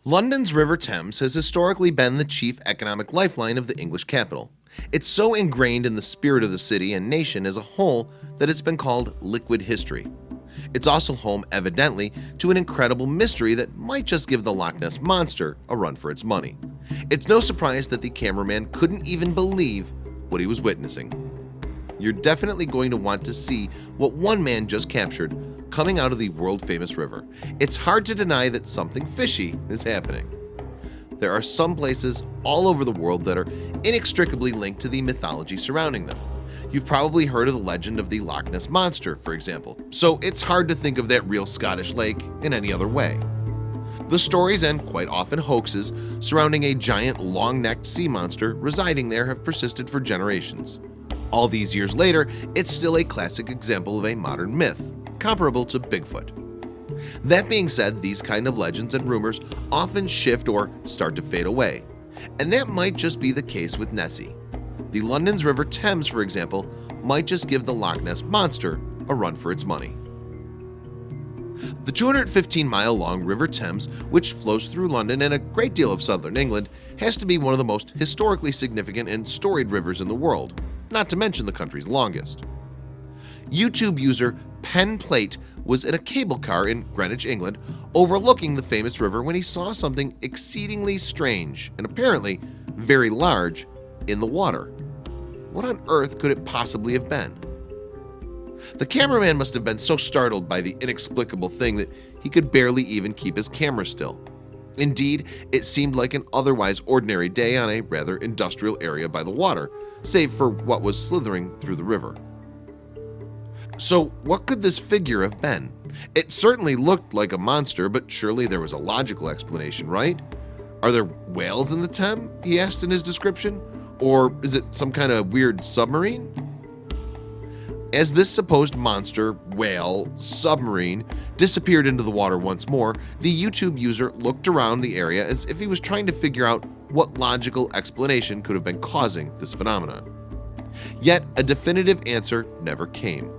London's River Thames has historically been the chief economic lifeline of the English capital. It's so ingrained in the spirit of the city and nation as a whole that it's been called liquid history. It's also home, evidently, to an incredible mystery that might just give the Loch Ness Monster a run for its money. It's no surprise that the cameraman couldn't even believe what he was witnessing. You're definitely going to want to see what one man just captured coming out of the world-famous river. It's hard to deny that something fishy is happening. There are some places all over the world that are inextricably linked to the mythology surrounding them. You've probably heard of the legend of the Loch Ness Monster, for example, so it's hard to think of that real Scottish lake in any other way. The stories, and quite often hoaxes, surrounding a giant long-necked sea monster residing there have persisted for generations. All these years later, it's still a classic example of a modern myth, comparable to Bigfoot. That being said, these kind of legends and rumors often shift or start to fade away, and that might just be the case with Nessie. The London's River Thames, for example, might just give the Loch Ness Monster a run for its money. The 215-mile-long River Thames, which flows through London and a great deal of southern England, has to be one of the most historically significant and storied rivers in the world, not to mention the country's longest. YouTube user Pen Plate was in a cable car in Greenwich, England, overlooking the famous river when he saw something exceedingly strange and apparently very large in the water. What on earth could it possibly have been? The cameraman must have been so startled by the inexplicable thing that he could barely even keep his camera still. Indeed, it seemed like an otherwise ordinary day on a rather industrial area by the water, save for what was slithering through the river. So what could this figure have been? It certainly looked like a monster, but surely there was a logical explanation, right? Are there whales in the Thames? He asked in his description. Or is it some kind of weird submarine? As this supposed monster, whale, submarine disappeared into the water once more, the YouTube user looked around the area as if he was trying to figure out what logical explanation could have been causing this phenomenon. Yet a definitive answer never came.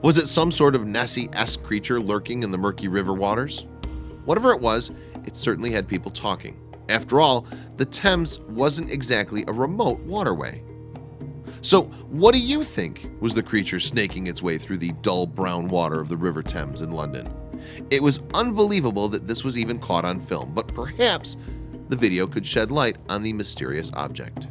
Was it some sort of Nessie-esque creature lurking in the murky river waters? Whatever it was, it certainly had people talking. After all, the Thames wasn't exactly a remote waterway. So what do you think was the creature snaking its way through the dull brown water of the River Thames in London? It was unbelievable that this was even caught on film, but perhaps the video could shed light on the mysterious object.